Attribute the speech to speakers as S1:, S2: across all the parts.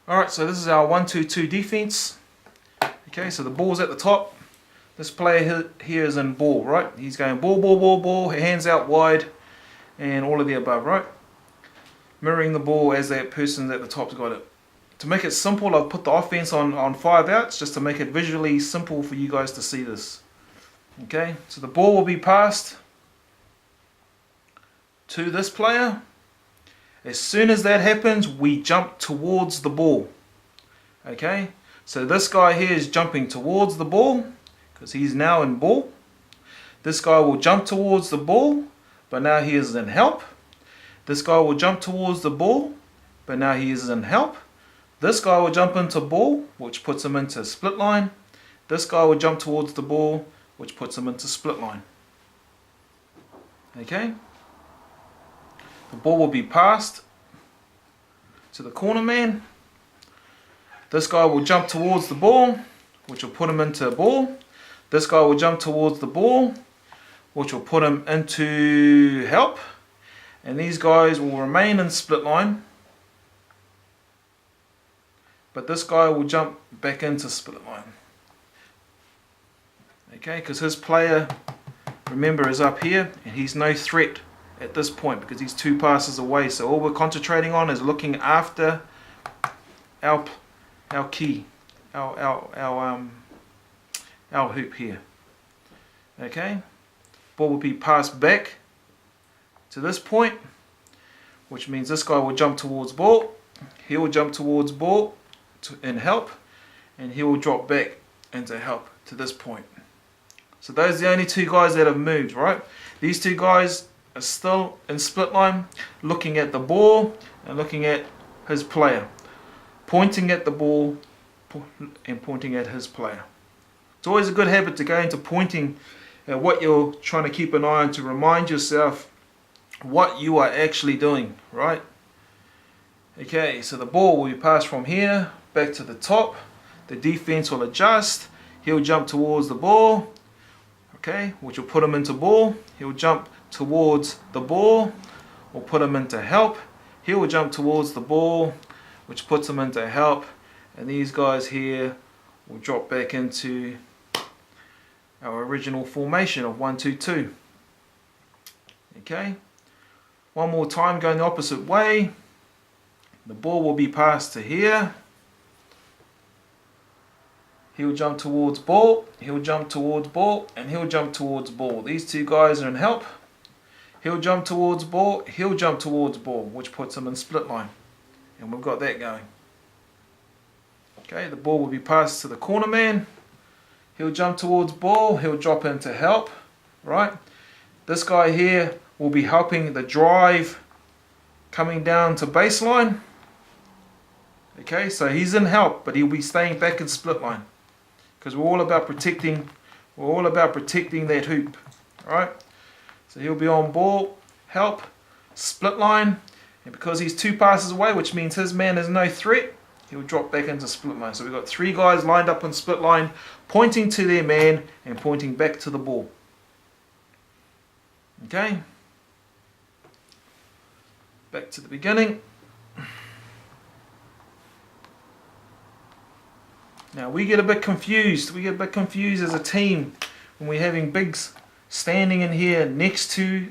S1: Alright, so this is our 1-2-2 defense. Okay, so the ball's at the top. This player here is in ball, right? He's going ball, ball, ball, ball, hands out wide, and all of the above, right? Mirroring the ball as that person at the top's got it. To make it simple, I've put the offense on 5 outs, just to make it visually simple for you guys to see this. Okay, so the ball will be passed to this player. As soon as that happens, we jump towards the ball. Okay, so this guy here is jumping towards the ball because he's now in ball. This guy will jump towards the ball, but now he is in help. This guy will jump towards the ball, but now he is in help. This guy will jump into ball, which puts him into split line. This guy will jump towards the ball, which puts him into split line. Okay. The ball will be passed to the corner man. This guy will jump towards the ball, which will put him into ball. This guy will jump towards the ball, which will put him into help. And these guys will remain in split line. But this guy will jump back into split line. Okay, because his player, remember, is up here and he's no threat at this point because he's 2 passes away. So all we're concentrating on is looking after our key, our hoop here. Okay, ball will be passed back to this point, which means this guy will jump towards ball. He will jump towards ball in help, and he will drop back into help to this point. So those are the only 2 guys that have moved, right? These 2 guys are still in split line, looking at the ball and looking at his player, pointing at the ball and pointing at his player. It's always a good habit to go into pointing at what you're trying to keep an eye on, to remind yourself what you are actually doing, right? Okay, so the ball will be passed from here back to the top. The defense will adjust. He'll jump towards the ball, okay, which will put him into ball. He'll jump towards the ball, will put him into help. He will jump towards the ball, which puts him into help. And these guys here will drop back into our original formation of 1-2-2. Okay, one more time going the opposite way. The ball will be passed to here. He'll jump towards ball, he'll jump towards ball, and he'll jump towards ball. These 2 guys are in help. He'll jump towards ball, he'll jump towards ball, which puts him in split line. And we've got that going. Okay, the ball will be passed to the corner man. He'll jump towards ball, he'll drop into help, right? This guy here will be helping the drive coming down to baseline. Okay, so he's in help, but he'll be staying back in split line because we're all about protecting that hoop. Alright, so he'll be on ball, help, split line, and because he's 2 passes away, which means his man is no threat, he'll drop back into split line. So we've got 3 guys lined up in split line, pointing to their man and pointing back to the ball. Okay, back to the beginning. Now we get a bit confused. We get a bit confused as a team when we're having bigs standing in here next to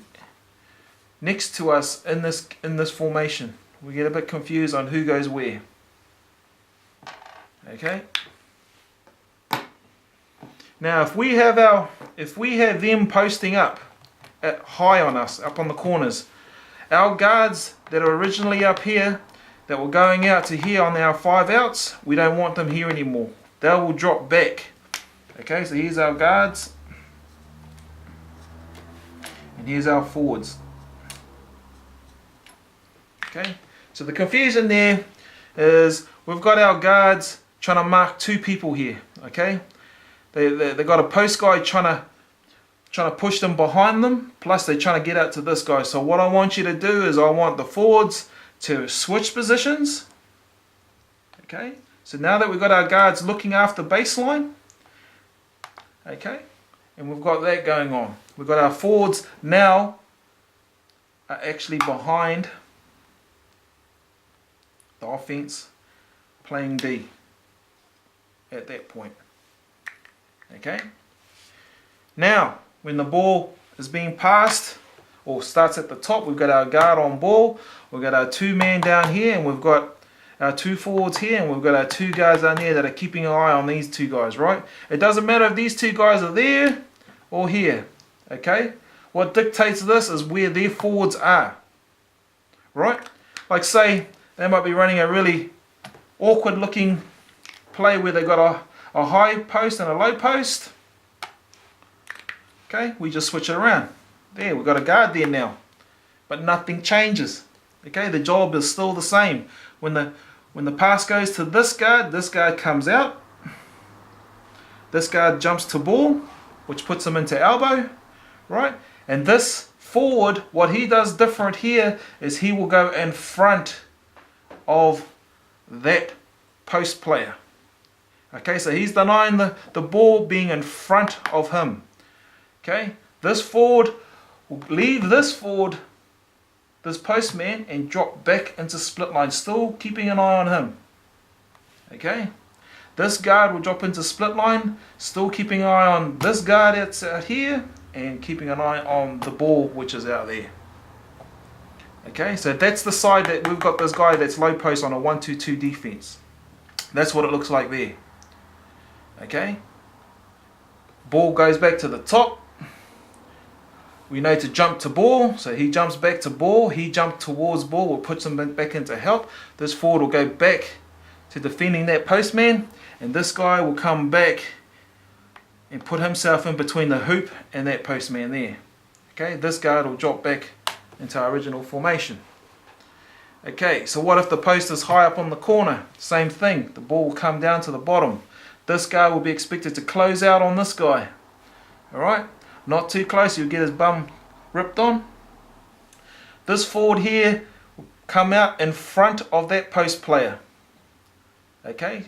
S1: us in this formation. We get a bit confused on who goes where. Okay. Now if we have them posting up at high on us, up on the corners, our guards that are originally up here, that were going out to here on our 5 outs, we don't want them here anymore. They will drop back. Okay, so here's our guards. And here's our forwards. Okay, so the confusion there is we've got our guards trying to mark 2 people here. Okay, they got a post guy trying to push them behind them, plus they're trying to get out to this guy. So what I want you to do is I want the forwards to switch positions. Okay, so now that we've got our guards looking after baseline, okay, and we've got that going on, we've got our forwards now are actually behind the offense playing D at that point. Okay. Now, when the ball is being passed, or starts at the top, we've got our guard on ball, we've got our 2-man down here, and we've got our 2 forwards here, and we've got our 2 guys down there that are keeping an eye on these 2 guys, right? It doesn't matter if these 2 guys are there or here, okay? What dictates this is where their forwards are, right? Like say, they might be running a really awkward looking play where they've got a high post and a low post. Okay, we just switch it around. There, we've got a guard there now. But nothing changes. Okay, the job is still the same. When the pass goes to this guard comes out. This guard jumps to ball, which puts him into elbow, right? And this forward, what he does different here is he will go in front of that post player. Okay, so he's denying the ball being in front of him. Okay, this forward will leave this forward, this postman, and drop back into split line, still keeping an eye on him. Okay, this guard will drop into split line, still keeping an eye on this guard that's out here, and keeping an eye on the ball which is out there. Okay, so that's the side that we've got this guy that's low post on a 1-2-2 defense. That's what it looks like there. Okay, ball goes back to the top. We know to jump to ball, so he jumps back to ball, he jumps towards ball, or puts him back into help. This forward will go back to defending that postman, and this guy will come back and put himself in between the hoop and that postman there. Okay, this guard will drop back into our original formation. Okay, so what if the post is high up on the corner? Same thing, the ball will come down to the bottom. This guy will be expected to close out on this guy. Alright, not too close, you'll get his bum ripped on. This forward here will come out in front of that post player. Okay,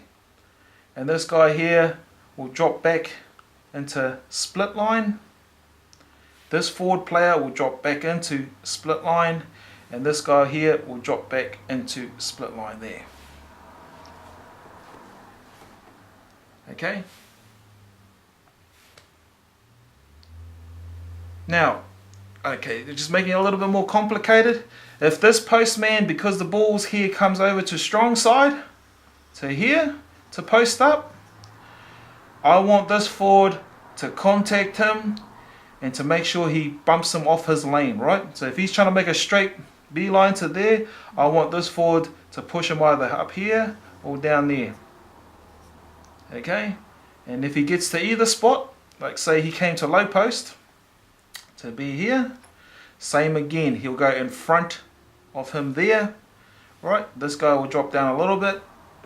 S1: and this guy here will drop back into split line. This forward player will drop back into split line, and this guy here will drop back into split line there. Okay. Now, okay, they're just making it a little bit more complicated. If this postman, because the ball's here, comes over to strong side, to here, to post up, I want this forward to contact him and to make sure he bumps him off his lane, right? So if he's trying to make a straight beeline to there, I want this forward to push him either up here or down there. Okay, and if he gets to either spot, like say he came to low post, to be here, same again, he'll go in front of him there, right? This guy will drop down a little bit,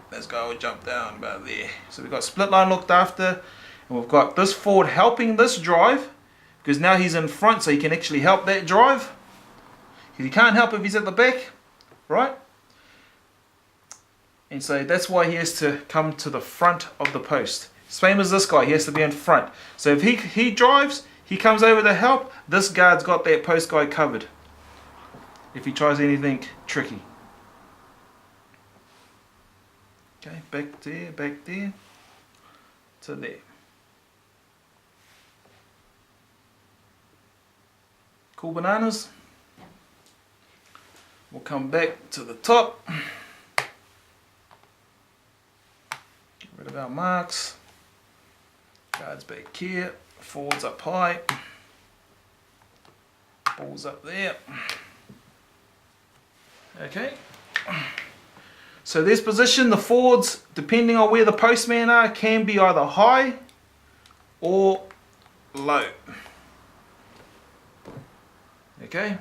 S1: this guy will jump down about there. So we've got split line looked after, and we've got this forward helping this drive, because now he's in front, so he can actually help that drive. He can't help if he's at the back, right? And so that's why he has to come to the front of the post. Same as this guy, he has to be in front. So if he drives, he comes over to help, this guard's got that post guy covered if he tries anything tricky. Okay, back there, to there. Cool bananas. We'll come back to the top. Get rid of our marks. Guards back here. Forwards up high. Balls up there. Okay. So this position, the forwards, depending on where the postmen are, can be either high or low. Okay.